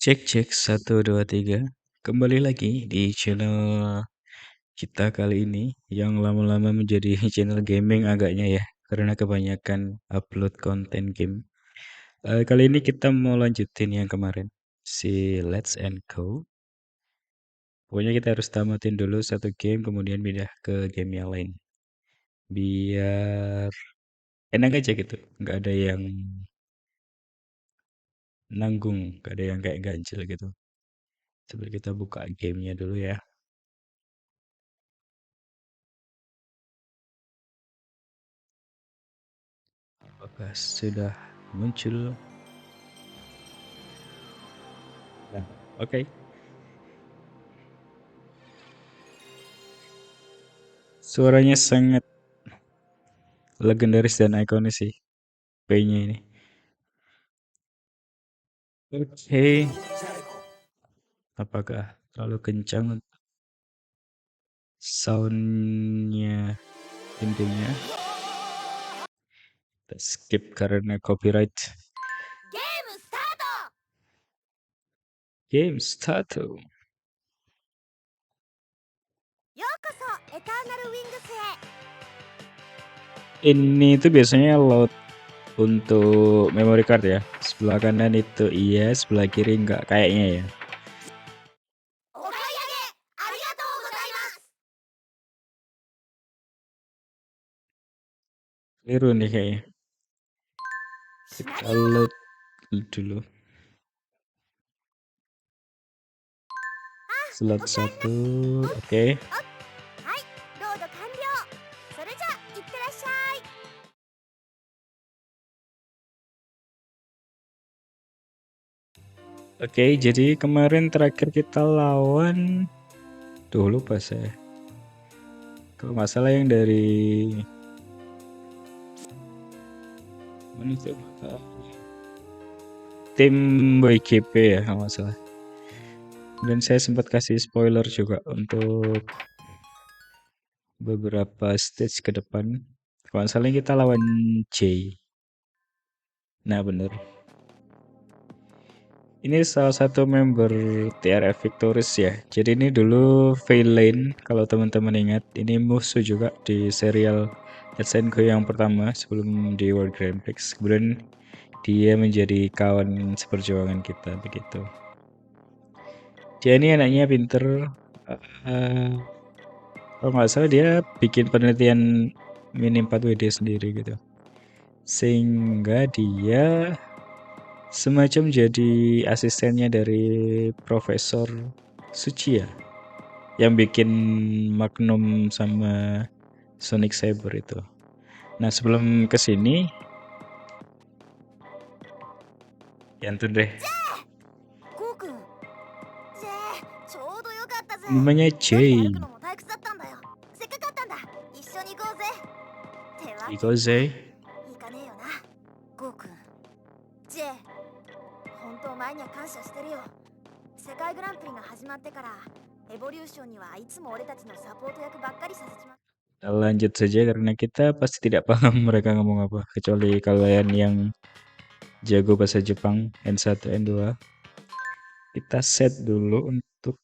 Cek cek 1 2 3. Kembali lagi di channel kita kali ini yang lama-lama menjadi channel gaming agaknya ya karena kebanyakan upload konten game. Kali ini kita mau lanjutin yang kemarin si Let's and Go. Pokoknya kita harus tamatin dulu satu game kemudian pindah ke game yang lain biar enak aja gitu, nggak ada yang nanggung, nggak ada yang kayak ganjil gitu. Coba kita buka gamenya dulu ya. Apakah sudah muncul? Nah, oke. Suaranya sangat legendaris dan ikonis sih, P-nya ini. Oke, apakah terlalu kencang soundnya intinya? Kita skip karena copyright. Game start. Ini tuh biasanya load untuk memory card ya. Sebelah kanan itu iya, sebelah kiri enggak kayaknya ya. Keliru nih kayaknya. Kita load dulu. Slot 1, oke. Oke, jadi kemarin terakhir kita lawan lupa saya. Kalau nggak salah yang dari mana itu? Tim WGP ya kalau nggak salah. Dan saya sempat kasih spoiler juga untuk beberapa stage ke depan. Kalau nggak salah kita lawan J. Nah bener. Ini salah satu member TRF Victorious ya. Jadi ini dulu Veilane kalau teman-teman ingat. Ini musuh juga di serial Let's Go yang pertama sebelum di World Grand Prix. Kemudian dia menjadi kawan seperjuangan kita begitu. Dia ini anaknya pinter. eh, Kalau nggak salah dia bikin penelitian Mini 4WD sendiri gitu. Sehingga dia semacam jadi asistennya dari Profesor Suci ya, yang bikin Magnum sama Sonic Saber itu. Nah sebelum kesini, ya tuh deh, namanya Jay. Ikoze. Lanjut saja karena kita pasti tidak paham mereka ngomong apa kecuali kalian yang jago bahasa Jepang N1 N2. Kita set dulu untuk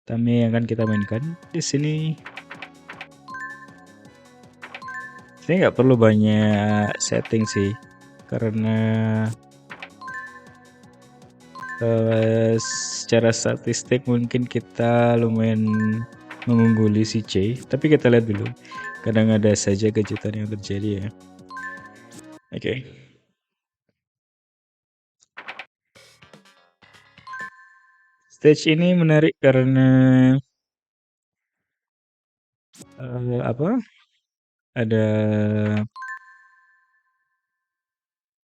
Tame yang akan kita mainkan di sini. Saya nggak perlu banyak setting sih karena secara statistik mungkin kita lumayan mengungguli si C, tapi kita lihat dulu. Kadang ada saja kejutan yang terjadi ya. Oke. Stage ini menarik karena apa? Ada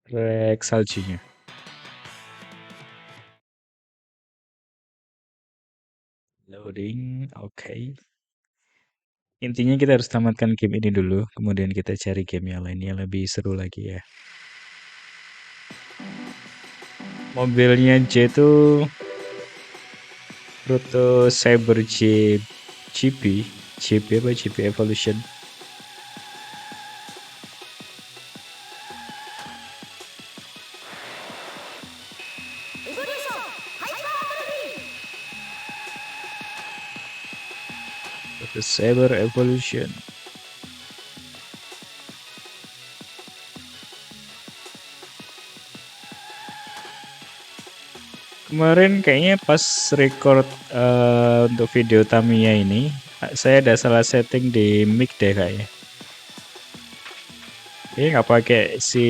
trek saljunya. Loading, oke. Intinya kita harus tamatkan game ini dulu, kemudian kita cari game yang lain yang lebih seru lagi ya. Mobilnya J itu Proto Cyber GP apa GP Evolution. The Saber Evolution. Kemarin kayaknya pas record untuk video Tamiya ini, saya ada salah setting di mic deh kayaknya. Ini nggak pakai si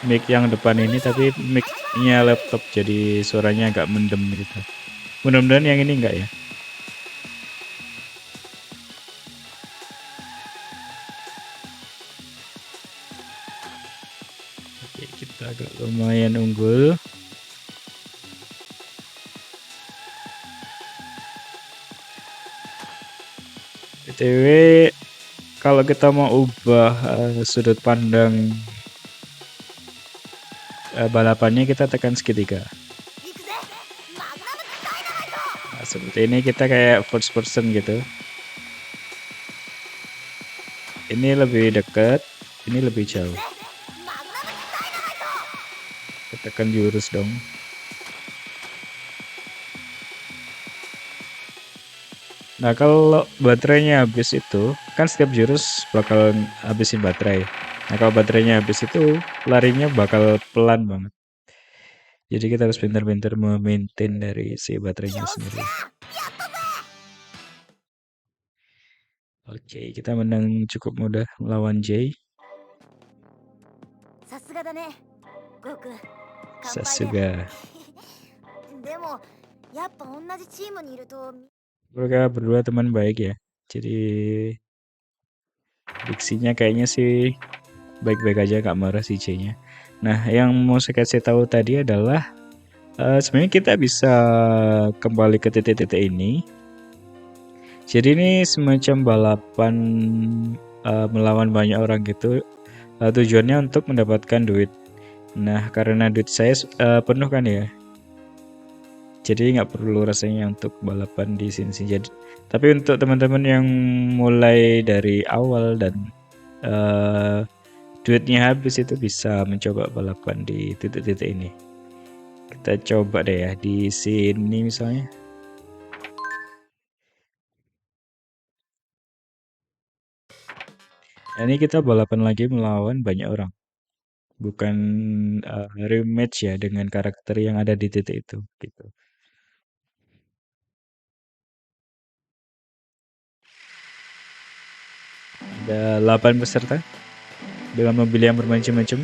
mic yang depan ini, tapi mic-nya laptop, jadi suaranya agak mendem gitu. Mudah-mudahan yang ini enggak ya. Oke, kita agak lumayan unggul. BTW, kalau kita mau ubah sudut pandang balapannya, kita tekan segitiga. Nah, seperti ini kita kayak first person gitu. Ini lebih dekat, ini lebih jauh. Kita tekan jurus dong. Nah, kalau baterainya habis itu, kan setiap jurus bakal habisin baterai. Nah, kalau baterainya habis itu, larinya bakal pelan banget. Jadi kita harus pintar-pintar memaintain dari si baterainya sendiri. Oke, kita menang cukup mudah melawan Jay. Sasuga. Mereka berdua teman baik ya. Jadi diksinya kayaknya sih baik-baik aja, gak marah si Jay-nya. Nah, yang mau saya kasih tahu tadi adalah sebenarnya kita bisa kembali ke titik-titik ini. Jadi ini semacam balapan melawan banyak orang gitu. Tujuannya untuk mendapatkan duit. Nah, karena duit saya penuh kan ya. Jadi nggak perlu rasanya untuk balapan di sini. Jadi, tapi untuk teman-teman yang mulai dari awal dan duitnya habis, itu bisa mencoba balapan di titik-titik ini. Kita coba deh ya di sini misalnya. Nah, ini kita balapan lagi melawan banyak orang. Bukan rematch ya dengan karakter yang ada di titik itu gitu. Ada 8 peserta dengan mobil yang bermacam-macam.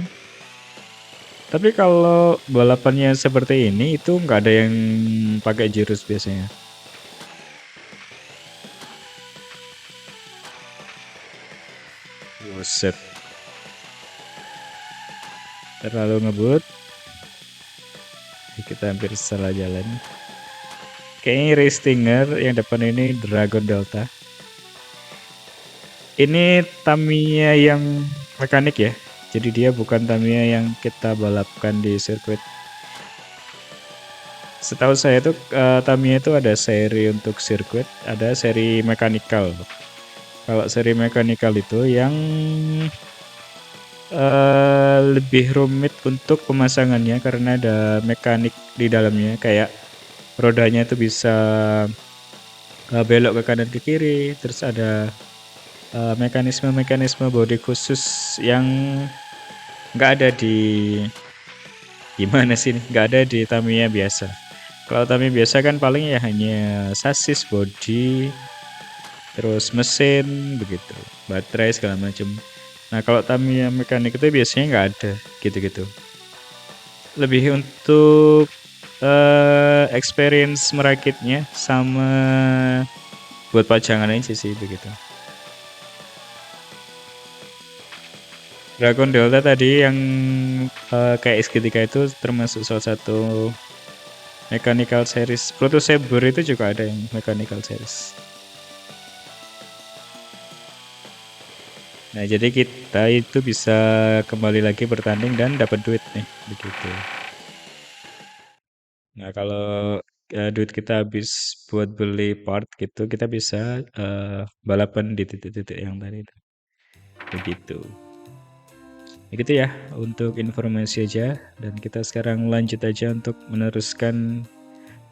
Tapi kalau balapannya seperti ini itu nggak ada yang pakai jurus biasanya. Buset. Terlalu ngebut. Kita hampir salah jalan. Kayaknya Restinger yang depan ini Dragon Delta. Ini Tamiya yang mekanik ya. Jadi dia bukan Tamiya yang kita balapkan di sirkuit. Setahu saya tuh Tamiya itu ada seri untuk sirkuit, ada seri mechanical. Kalau seri mechanical itu yang lebih rumit untuk pemasangannya karena ada mekanik di dalamnya, kayak rodanya itu bisa belok ke kanan ke kiri, terus ada mekanisme-mekanisme bodi khusus yang nggak ada di gimana sih, nggak ada di Tamiya biasa. Kalau Tamiya biasa kan paling ya hanya sasis, bodi, terus mesin begitu, baterai segala macam. Nah, kalau Tamiya mekanik itu biasanya nggak ada gitu-gitu. Lebih untuk experience merakitnya sama buat pajangan aja sih begitu. Dragon Delta tadi yang kayak X3 itu termasuk salah satu mechanical series. Proto Saber itu juga ada yang mechanical series. Nah, jadi kita itu bisa kembali lagi bertanding dan dapat duit nih, begitu. Nah, kalau duit kita habis buat beli part gitu, kita bisa balapan di titik-titik yang tadi itu. Begitu. Begitu ya untuk informasi aja, dan kita sekarang lanjut aja untuk meneruskan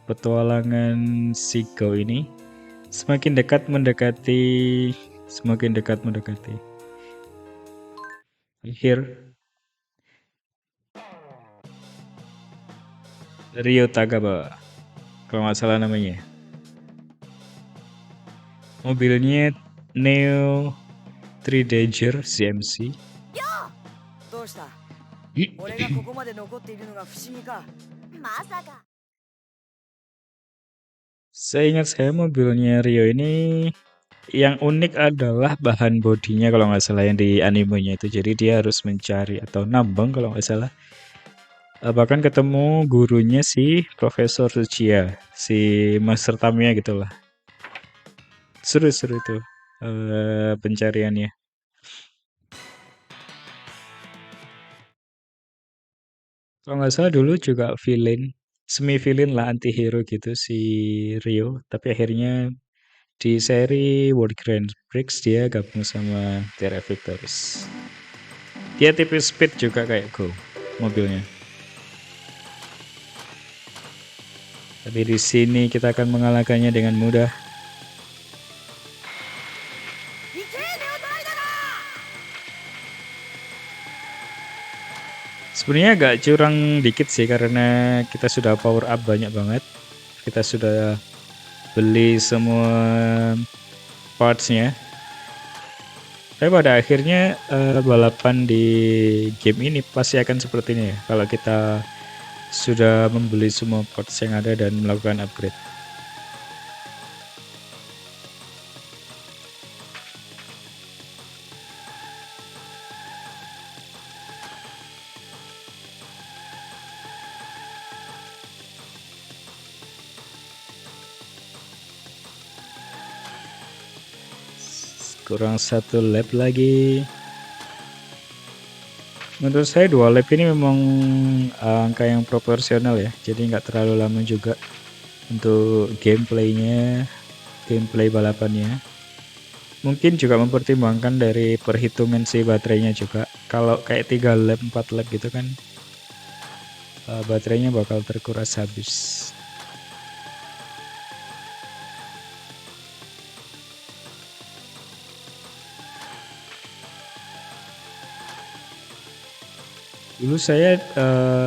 petualangan si Go ini. Semakin dekat mendekati, semakin dekat mendekati. Akhir Rio Tagawa, kalau nggak salah namanya. Mobilnya Neo 3 Danger CMC. どうした俺がここまで残っているのが不思議かまさか Seingat saya mobilnya Rio ini yang unik adalah bahan bodinya kalau nggak salah yang di animenya itu. Jadi dia harus mencari atau nambang kalau nggak salah. Bahkan ketemu gurunya si Profesor Tsuchiya, si Master Tamiya gitulah. Seru-seru itu pencariannya. Kalau nggak salah dulu juga villain, semi villain lah anti-hero gitu si Rio. Tapi akhirnya di seri World Grand Prix dia gabung sama Terra Victoris. Dia tipe speed juga kayak Go mobilnya. Tapi di sini kita akan mengalahkannya dengan mudah. Sebenarnya agak curang dikit sih karena kita sudah power up banyak banget. Kita sudah beli semua partsnya. Tapi pada akhirnya balapan di game ini pasti akan seperti ini ya. Kalau kita sudah membeli semua parts yang ada dan melakukan upgrade. Kurang satu lap lagi. Menurut saya 2 lap ini memang angka yang proporsional ya. Jadi nggak terlalu lama juga untuk gameplaynya, gameplay balapannya. Mungkin juga mempertimbangkan dari perhitungan si baterainya juga. Kalau kayak 3 lap, 4 lap gitu kan baterainya bakal terkuras habis. Dulu saya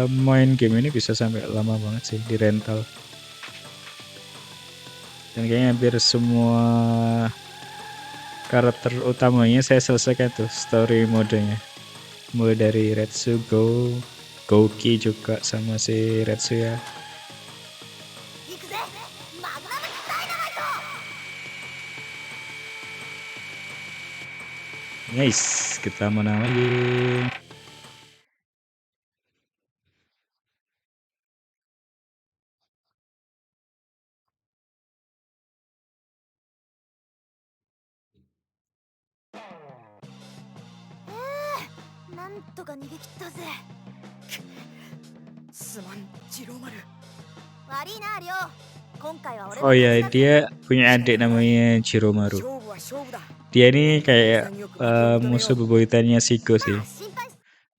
main game ini bisa sampai lama banget sih di rental. Dan kayaknya hampir semua karakter utamanya saya selesaikan tuh story modenya. Mulai dari Retsugo, Gouki juga sama si Retsuya. Nice, kita menang lagi. Oh ya, dia punya adik namanya Jiromaru. Dia ini kayak musuh bebuyutannya Shigo sih.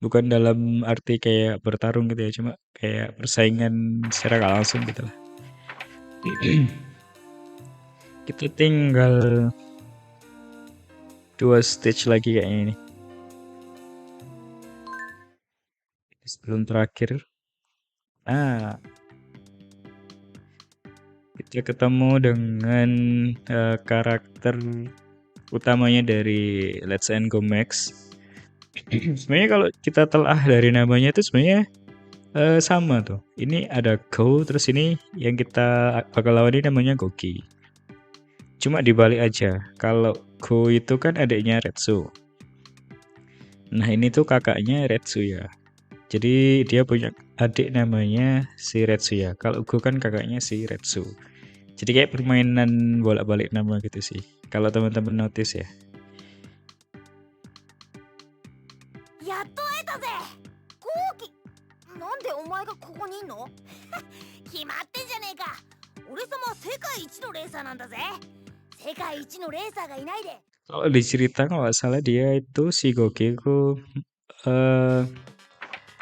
Bukan dalam arti kayak bertarung gitu ya, cuma kayak persaingan secara gak langsung gitu lah. Kita tinggal 2 stage lagi kayaknya ini. Sebelum terakhir. Kita ketemu dengan karakter utamanya dari Let's Go Max. Sebenarnya kalau kita telah dari namanya itu sebenarnya sama tuh. Ini ada Go, terus ini yang kita bakal lawan ini namanya Goki. Cuma dibalik aja. Kalau Go itu kan adiknya Retsu. Nah ini tuh kakaknya Retsuya. Jadi dia punya adik namanya si Retsuya. Kalau Go kan kakaknya si Retsu. Jadi kayak permainan bolak-balik nama gitu sih. Kalau teman-teman notice ya. Kalau dicerita kalau nggak salah dia itu si Goki itu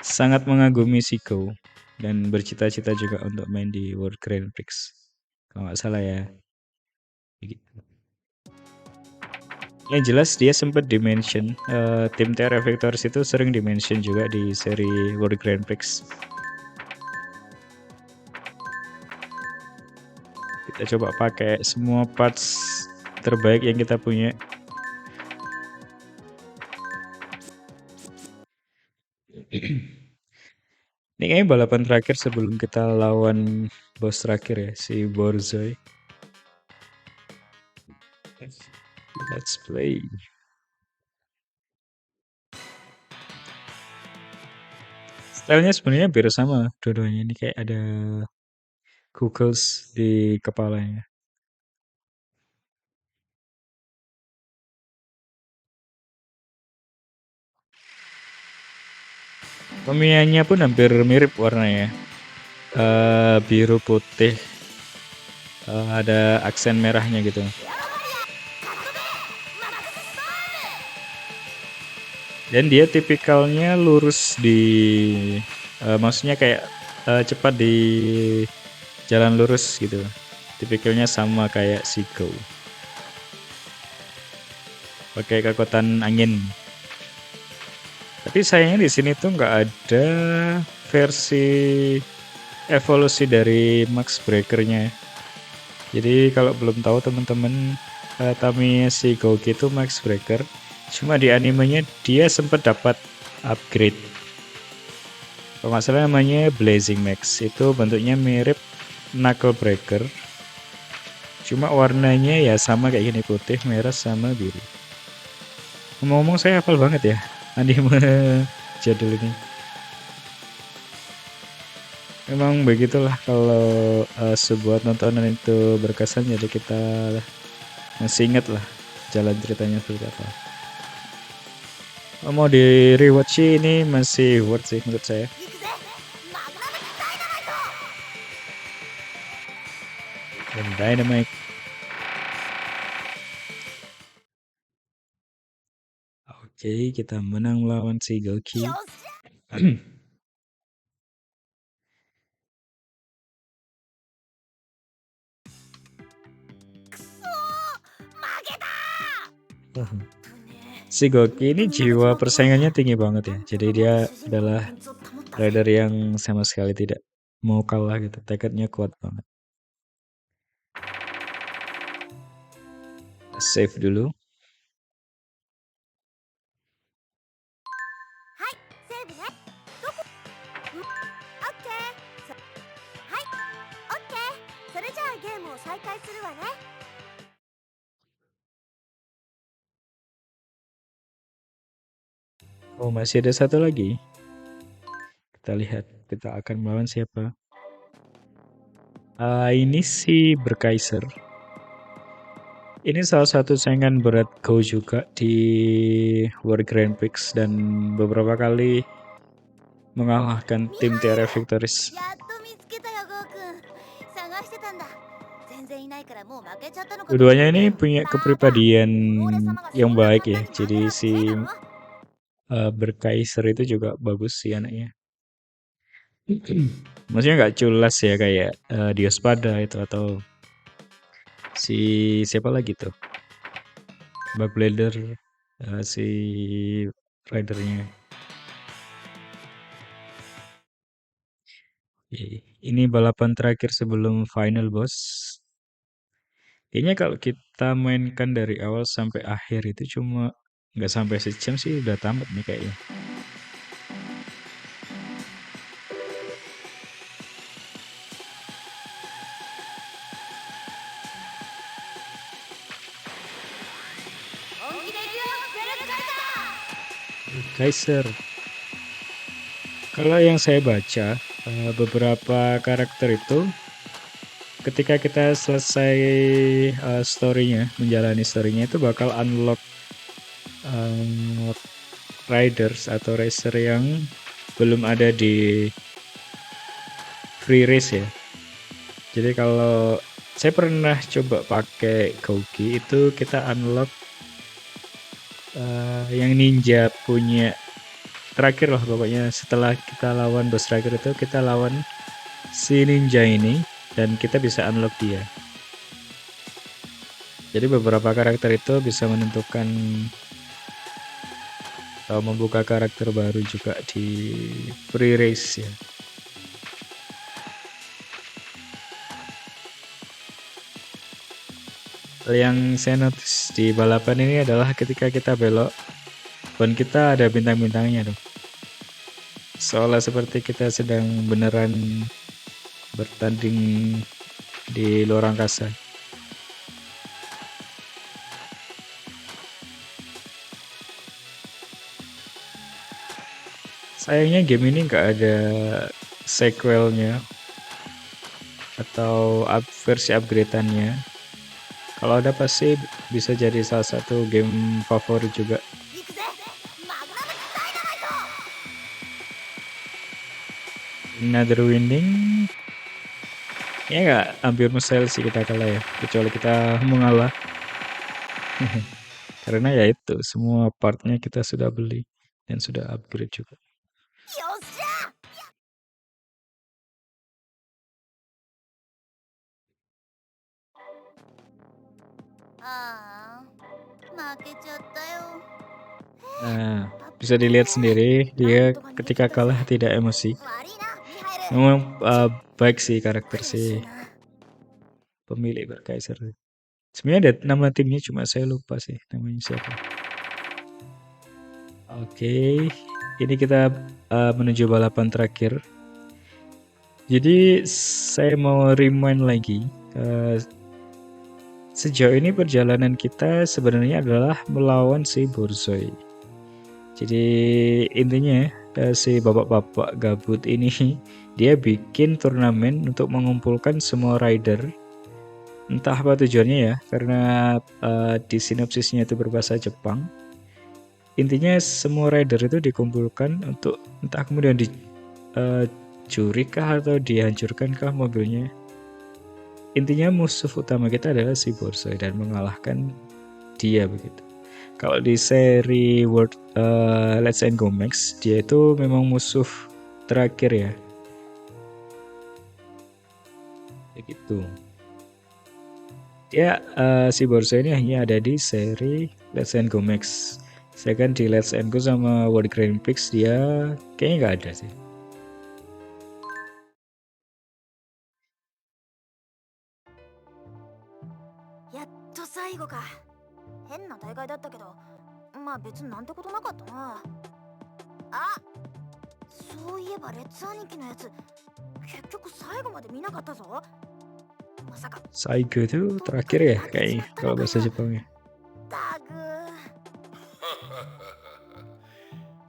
sangat mengagumi Go dan bercita-cita juga untuk main di World Grand Prix. Kalau nggak salah ya. Gitu. Yang jelas dia sempat dimention, tim TR Victories itu sering dimention juga di seri World Grand Prix. Kita coba pakai semua parts terbaik yang kita punya. Ini kayaknya balapan terakhir sebelum kita lawan bos terakhir ya, si Borzoi. Let's play. Stylenya sebenarnya hampir sama dua-duanya, ini kayak ada goggles di kepalanya. Pemilihannya pun hampir mirip warnanya. Biru putih, ada aksen merahnya gitu. Dan dia tipikalnya lurus di, maksudnya kayak cepat di jalan lurus gitu. Tipikalnya sama kayak Seago. Pakai kekuatan angin. Tapi sayangnya di sini tuh nggak ada versi evolusi dari Max Breaker-nya. Jadi kalau belum tahu teman-teman, Tamiya Seagogi itu Max Breaker. Cuma di animenya dia sempat dapat upgrade. Kalau nggak salah namanya Blazing Max. Itu bentuknya mirip Knuckle Breaker. Cuma warnanya ya sama kayak gini, putih, merah, sama biru. Ngomong-ngomong saya hafal banget ya anime jadul ini. Memang begitulah kalau sebuah tontonan itu berkesan, jadi kita masih ingat lah jalan ceritanya seperti apa. Mau di rewatch sih, ini masih worth sih menurut saya. Dan Dynamite. Oke, kita menang melawan si Goki. Si Goki ini jiwa persaingannya tinggi banget ya. Jadi dia adalah rider yang sama sekali tidak mau kalah gitu. Tekadnya kuat banget. Save dulu. Oh, masih ada satu lagi. Kita lihat kita akan melawan siapa. Ini si Berkaiser. Ini salah satu saingan berat Go juga di World Grand Prix dan beberapa kali mengalahkan tim TR Victories. Keduanya ini punya kepribadian yang baik ya. Jadi si Berkaiser itu juga bagus sih anaknya. Maksudnya nggak culas ya kayak Diospada itu atau si siapa lagi tuh, Backblader, si ridernya. Ini balapan terakhir sebelum final boss. Kayaknya kalau kita mainkan dari awal sampai akhir itu cuma nggak sampai sejam sih udah tamat nih kayaknya. Kaiser. Kalau yang saya baca, beberapa karakter itu ketika kita selesai story-nya, menjalani story-nya itu bakal unlock riders atau racer yang belum ada di free race ya. Jadi kalau saya pernah coba pakai Goki itu kita unlock yang ninja punya terakhir lah pokoknya. Setelah kita lawan boss terakhir itu kita lawan si ninja ini dan kita bisa unlock dia. Jadi beberapa karakter itu bisa menentukan atau membuka karakter baru juga di pre-race ya. Hal yang saya notice di balapan ini adalah ketika kita belok, ban kita ada bintang-bintangnya dong. Seolah seperti kita sedang beneran bertanding di luar angkasa. Sayangnya game ini nggak ada sequelnya atau versi upgrade-annya. Kalau ada pasti bisa jadi salah satu game favorit juga. Another winning, ya nggak hampir mustahil sih kita kalah ya, kecuali kita mengalah. Karena ya itu semua partnya kita sudah beli dan sudah upgrade juga. Nah, bisa dilihat sendiri dia ketika kalah tidak emosi. Memang baik sih karakter si pemilik Berkaiser. Sebenarnya ada nama timnya cuma saya lupa sih namanya siapa. Oke, ini kita menuju balapan terakhir. Jadi saya mau remind lagi, sejauh ini perjalanan kita sebenarnya adalah melawan si Borzoi. Jadi intinya si bapak-bapak gabut ini dia bikin turnamen untuk mengumpulkan semua rider. Entah apa tujuannya ya, karena di sinopsisnya itu berbahasa Jepang. Intinya semua rider itu dikumpulkan untuk entah kemudian dicuri kah atau dihancurkan kah mobilnya. Intinya musuh utama kita adalah si Borzoi dan mengalahkan dia begitu. Kalau di seri World Let's Go Max, dia itu memang musuh terakhir ya. Begitu. Ya, si Borzoi ini hanya ada di seri Let's Go Max. Saya kan di Let's Go sama World Grand Prix dia kayaknya nggak ada sih. Saigo itu terakhir ya kayaknya kalau bahasa Jepangnya.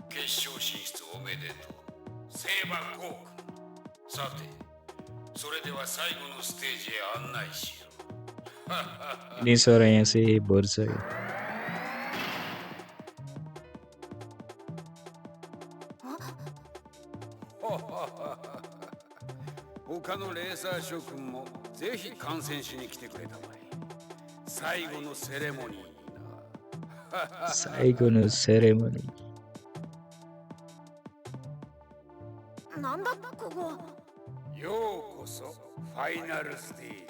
決勝進出おめでとうセイバーコークさてそれでは最後のステージへ案内しよう Ini suaranya si Borzoi. 他のレーサー諸君もぜひ観戦しに来てくれたまえ最後のセレモニーにな Saigo no Ceremony. なんだここ。ようこそファイナルステージ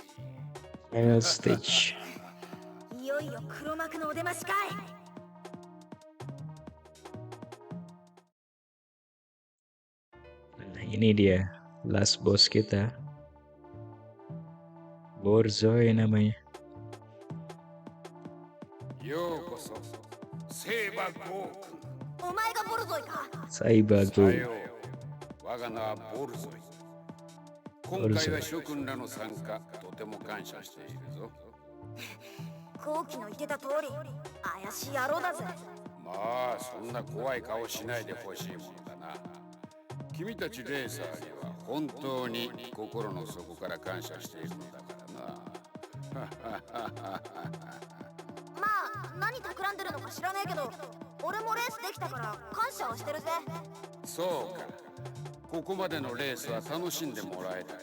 Final stage. いよいよ黒幕のお出ましかい。 Nah, ini dia last boss kita. Borzoi namanya. ようこそセイバーゴー君お前がボルゾイか。 Saibago. さよう我が名はボルゾイ今回は諸君らの参加とても感謝しているぞ後期の言ってた通り、怪しい野郎だぜ。まあそんな怖い顔しないでほしいものだな君たちレーサーには本当に心の底から感謝しているのだからなまあ、何企んでるのか知らねえけど、俺もレースできたから感謝はしてるぜ。そうかここまでのレースは楽しんでもらえたか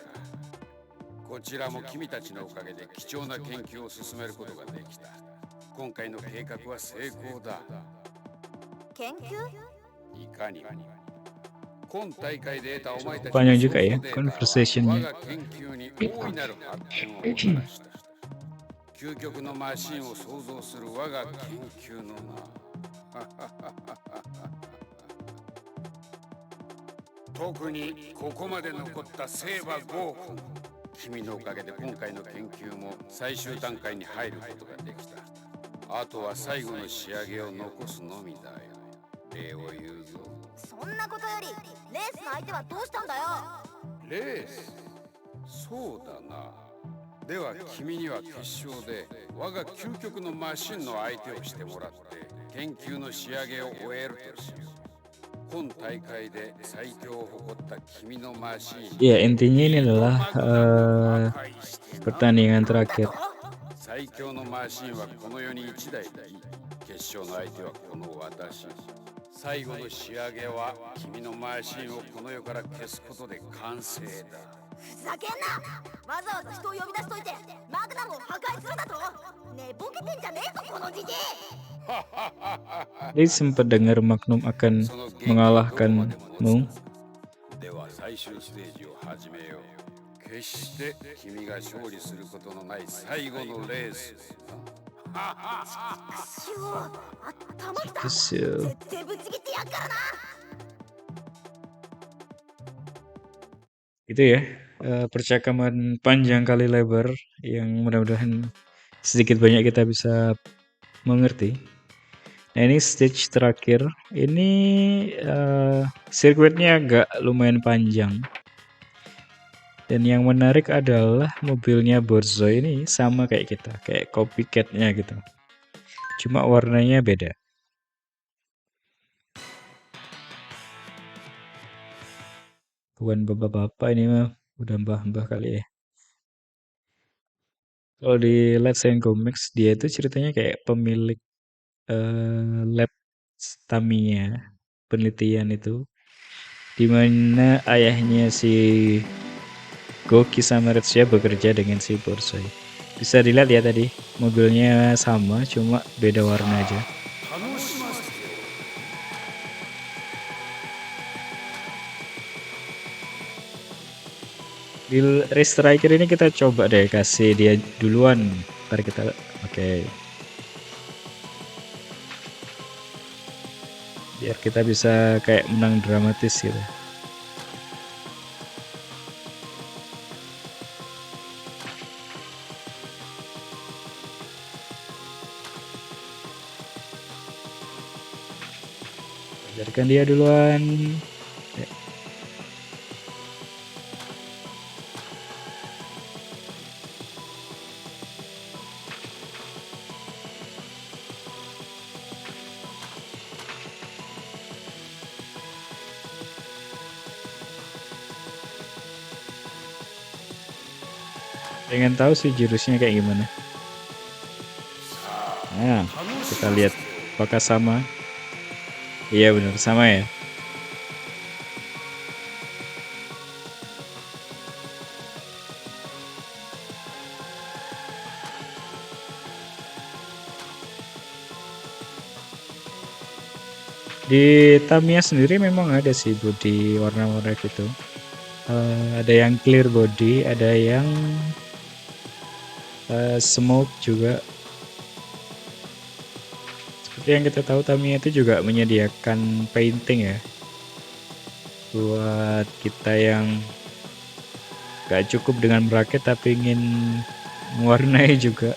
こちらも君たちのおかげで貴重な研究を進めることができた今回の計画は成功だ研究？いかにも今大会で得たお前たち Panjang juga ya 我 conversationnya. が研究に大いなる発展をもたらした究極のマシンを創造する我が研究のな。特にここまで残った聖馬ゴー君、君のおかげで今回の研究も最終段階に入ることができた。あとは最後の仕上げを残すのみだよ。礼を言うぞ。そんなことよりレースの相手はどうしたんだよ。レース、そうだな。では君には決勝で我が究極のマシンの相手をしてもらって研究の仕上げを終えるとしよう。今大会で最強を誇った君のマシン。 Ya, intinya ini adalah pertandingan terakhir. 最強のマシンはこの世に1台だ。決勝の相手はこの私。最後の仕上げは君のマシンをこの世から消すことで完成だ。ふざけんな。わざわざ人を呼び出しといてマグナムを破壊するだと。寝ぼけてんじゃねえぞこのじじい。 Jadi sempat dengar Magnum akan mengalahkan Mu. では最終ステージを始めよう。決して君が勝利することのない最後のレース。しゅう、頭きた。 Terus, 絶対ぶっちぎってやっからな。 itu ya, percakapan panjang kali lebar yang mudah-mudahan sedikit banyak kita bisa mengerti. Nah, ini stage terakhir. Ini sirkuitnya agak lumayan panjang. Dan yang menarik adalah mobilnya Borzoi ini sama kayak kita, kayak copycat-nya gitu. Cuma warnanya beda. Bukan bapak-bapak ini mah, udah mbah-mbah kali ya. Kalau di Let's Say Comics, dia itu ceritanya kayak pemilik lab Tamiya, penelitian itu, dimana ayahnya si Goki sama Retsuya bekerja dengan si Borzoi. Bisa dilihat ya tadi, mobilnya sama, cuma beda warna aja. Di race striker ini kita coba deh kasih dia duluan, ntar kita pakai biar kita bisa kayak menang dramatis gitu. Biarkan dia duluan. Pengen tahu sih jurusnya kayak gimana. Nah, kita lihat apakah sama. Iya benar sama ya. Di Tamiya sendiri memang ada sih body warna-warna gitu. Ada yang clear body, ada yang smoke juga. Seperti yang kita tahu, Tamiya itu juga menyediakan painting ya, buat kita yang gak cukup dengan merakit tapi ingin mewarnai juga.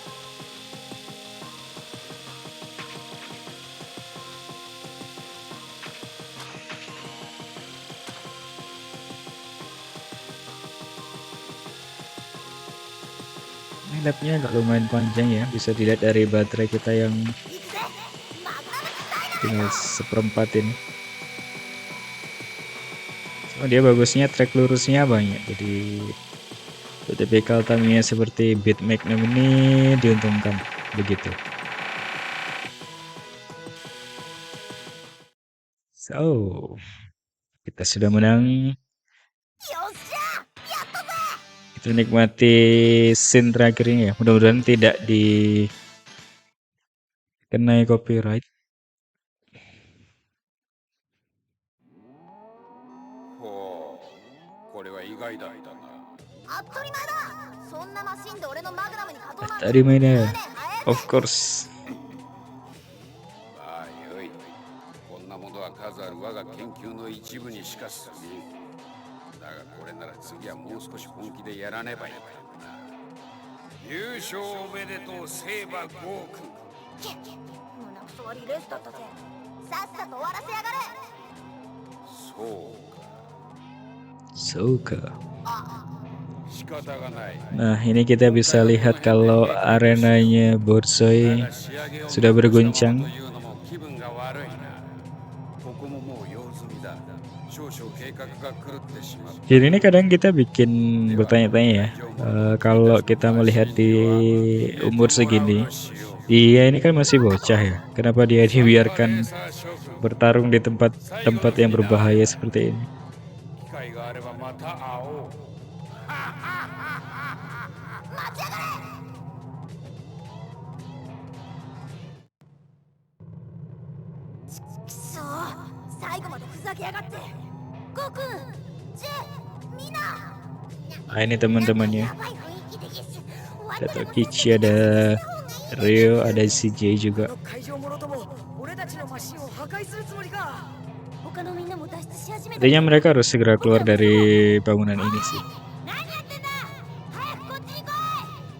Ini lapnya agak lumayan panjang ya, bisa dilihat dari baterai kita yang tinggal seperempat ini. Oh, dia bagusnya track lurusnya banyak, jadi tipikal Tamiya seperti Beat Magnum ini diuntungkan begitu. So, kita sudah menang. Kita nikmati scene terakhir ini ya, mudah-mudahan tidak dikenai copyright. Tadi mainnya, of course. まあよい。こんなものは数ある我が研究の一部にしか過ぎん。だがこれなら次はもう少し本気でやらねばいかんな。優勝おめでとうセイバーゴー君。胸くそ悪いレースだったぜ。さっさと終わらせやがれ。そうか。 So ka. 仕方がない。 Nah, ini kita bisa lihat kalau arenanya Borzoi だが仕上げを sudah 残した berguncang. ものというのも気分が悪いな。ここももう用済みだ。少々計画が狂ってしまった。 Jadi ini kadang kita bikin bertanya-tanya ya, kalau kita melihat di umur segini, dia ini kan masih bocah ya. Kenapa dia dibiarkan bertarung di tempat-tempat yang berbahaya seperti ini? 機会があればまた会おう。待ちやがれ。くそー、最後までふざけやがって。ゴーくん、ジェ、みんな。 Nah, ini teman-temannya. やばい雰囲気でゲス。 Ada Tokichi, ada Ryo, ada CJ juga. 会場もろとも俺たちのマシンを破壊するつもりか。他のみんなも脱出し始めた。 Intinya mereka harus segera keluar dari bangunan ini sih. 何やってんだ。早くこっちに来い。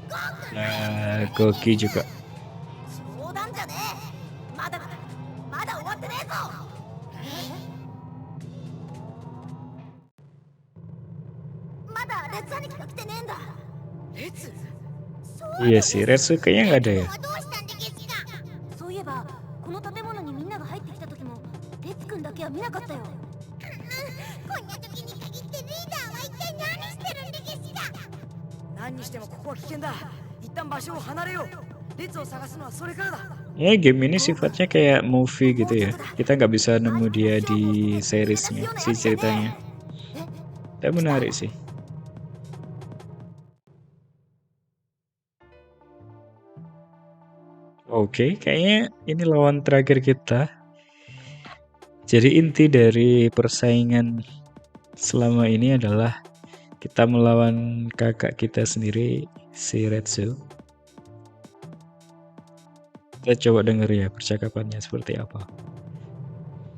ゴーくん。 Nah, Goki juga. 冗談じゃねえ。まだ終わってねえぞ。まだ列兄貴が来てねえんだ。列 Iya sih, Retsu kayaknya nggak ada ya. どうしたんでゲスが。そういえばこの建物にみんなが入ってきた時もレツくんだけは見なかったよ。こんな時に限ってリーダーは一体何してるんでゲスが。何にしてもここは危険だ。一旦場所を離れよう。列を探すのはそれからだ。 Ya, game ini sifatnya kayak movie gitu ya. Kita nggak bisa nemu dia di seriesnya, si ceritanya. Tapi menarik sih. Oke, kayaknya ini lawan terakhir kita. Jadi inti dari persaingan selama ini adalah kita melawan kakak kita sendiri, si Retsu. Kita coba denger ya percakapannya seperti apa.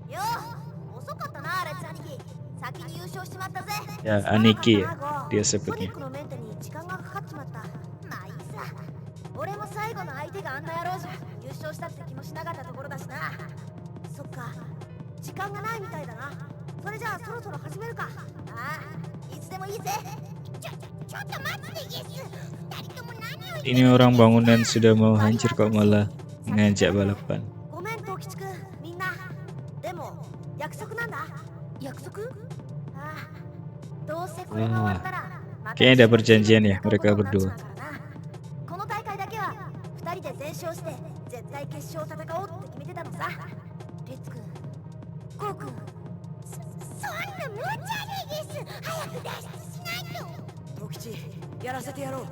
よう、遅かったなレツ兄貴。先に優勝しちまったぜ。 Ya, Aniki ya, dia ソニ sebutnya. ックのメンテに時間がかかっちまった。まあいいさ。俺も最後の相手があんな野郎じゃ優勝したって気もしなかったところだしな。そっか。時間がないみたいだな。それじゃあそろそろ始めるか。ああ、いつでもいいぜ。ちょっと待ってゲス。二人とも何を言って。 Ini orang bangunan sudah mau hancur kok malah ngajak balapan. ごめんトキチくん、みんな。でも約束なんだ。約束？ああ。どうせこれが終わったら。 Kayaknya ada perjanjian ya mereka berdua. この大会だけは二人で全勝して絶対決勝戦おうって決めてたのさ。レッツくん、ゴーくん。そんな無茶でです。早く脱出しないと。トキチ、やらせてやろう。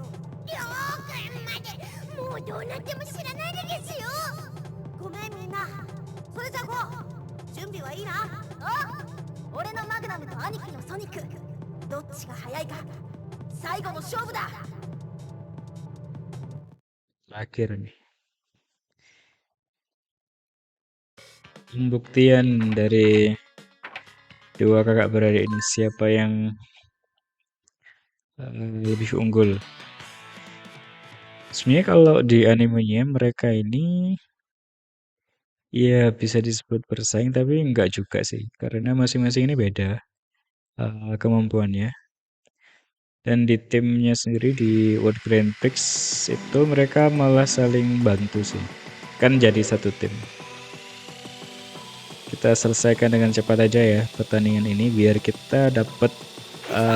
りょうくんまでもうどうなっても知らないでですよ。ごめんみんな。それじゃゴー、準備はいいな。あ、俺のマグナムと兄貴のソニック、どっちが早いか最後の勝負だ。 Akhir nih. Pembuktian dari dua kakak beradik ini siapa yang lebih unggul. Sebenarnya kalau di animenya mereka ini ya bisa disebut bersaing tapi enggak juga sih karena masing-masing ini beda kemampuannya. Dan di timnya sendiri di World Grand Prix itu mereka malah saling bantu sih. Kan jadi satu tim. Kita selesaikan dengan cepat aja ya pertandingan ini biar kita dapat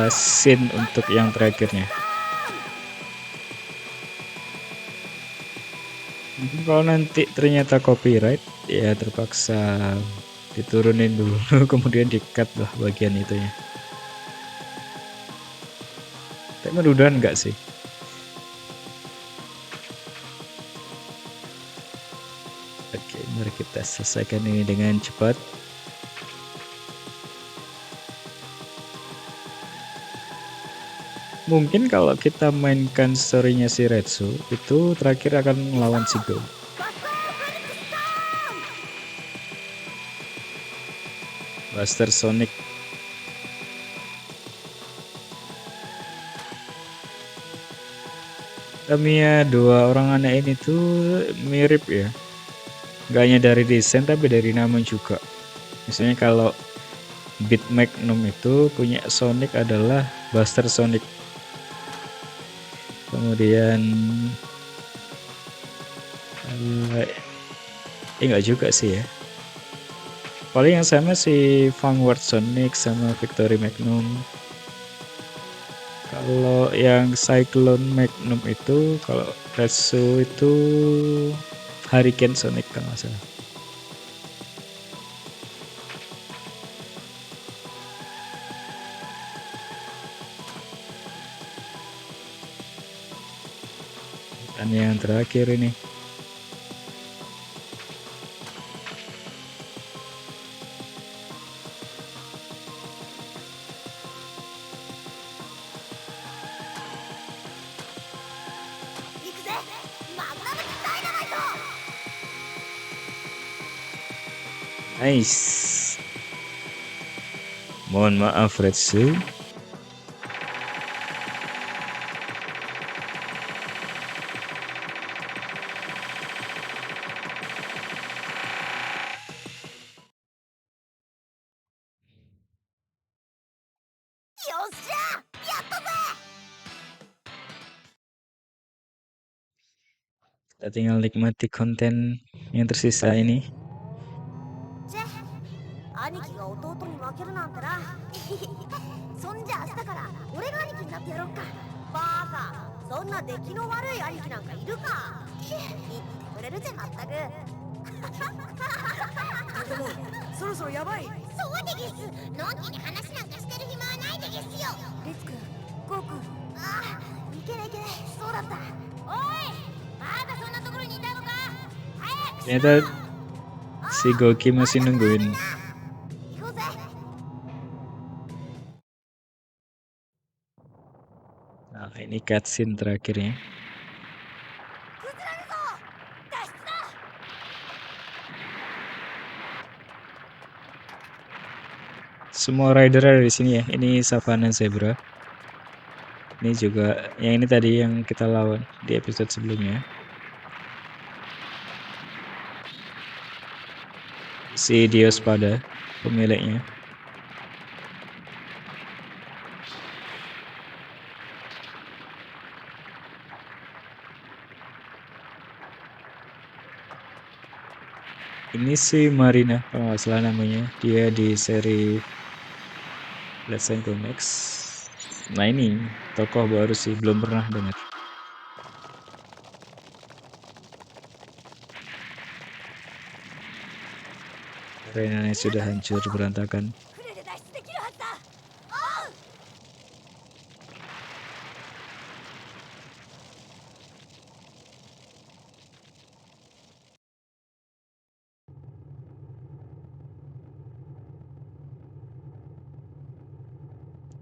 scene untuk yang terakhirnya. Mungkin kalau nanti ternyata copyright ya terpaksa diturunin dulu kemudian di-cut lah bagian itunya. Tapi mudah-mudahan enggak sih. Oke, mari kita selesaikan ini dengan cepat. Mungkin kalau kita mainkan story-nya si Retsu, itu terakhir akan melawan si Go. Buster Sonic. Tamiya dua orang anak ini tuh mirip ya. Gak hanya dari desain tapi dari nama juga. Misalnya kalau Beat Magnum itu punya Sonic adalah Buster Sonic. Kemudian enggak juga sih ya. Paling yang sama si Vanguard Sonic sama Victory Magnum. Kalau yang Cyclone Magnum itu, kalau Retsu itu Hurricane Sonic kalau nggak salah. Dan yang terakhir ini. Nice. Mohon maaf Retsu. Kita tinggal nikmati konten yang tersisa ini. 兄貴が弟に負けるなんてなそんじゃ明日から俺が兄貴になってやろっかバーカそんな出来の悪い兄貴なんかいるか言ってくれるぜまったくでもそろそろやばい。そうでげすのんきに話なんかしてる暇はないでげすよレツくん、ゴーくん。ああいけないいけないそうだったおいまだそんなところにいたのか早く Ternyata si Goki masih nungguin. Nah, ini cutscene terakhirnya. Semua rider ada di sini ya. Ini Savannah Zebra. Ini juga yang ini tadi yang kita lawan di episode sebelumnya. Si Diospada pemiliknya. Ini si Marina kalau nggak salah namanya. Dia di seri Let's Go Max. Nah ini tokoh baru sih, belum pernah dengar. Arenanya sudah hancur berantakan.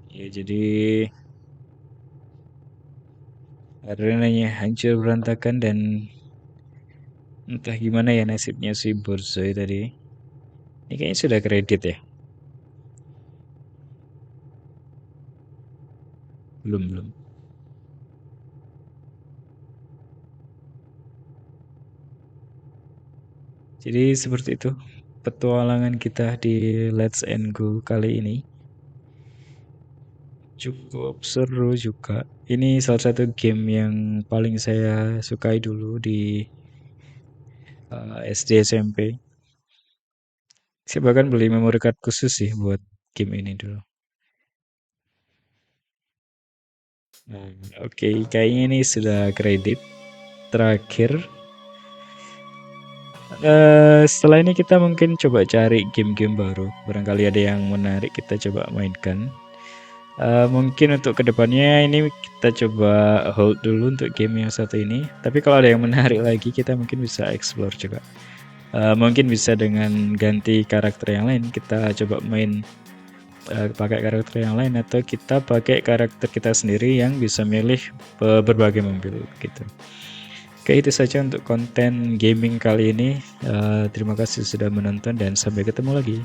Ya jadi arenanya hancur berantakan dan entah gimana ya nasibnya si Borzoi tadi. Ini kayaknya sudah kredit ya. Belum. Jadi seperti itu petualangan kita di Let's Go kali ini. Cukup seru juga. Ini salah satu game yang paling saya sukai dulu di SD SMP. Saya bahkan beli memory card khusus sih buat game ini dulu. Oke, kayaknya ini sudah kredit terakhir. Setelah ini kita mungkin coba cari game-game baru. Barangkali ada yang menarik kita coba mainkan. Mungkin untuk kedepannya ini kita coba hold dulu untuk game yang satu ini. Tapi kalau ada yang menarik lagi kita mungkin bisa explore juga. Mungkin bisa dengan ganti karakter yang lain. Kita coba main pakai karakter yang lain, atau kita pakai karakter kita sendiri yang bisa milih berbagai mobil gitu. Oke, itu saja untuk konten gaming kali ini. Terima kasih sudah menonton dan sampai ketemu lagi.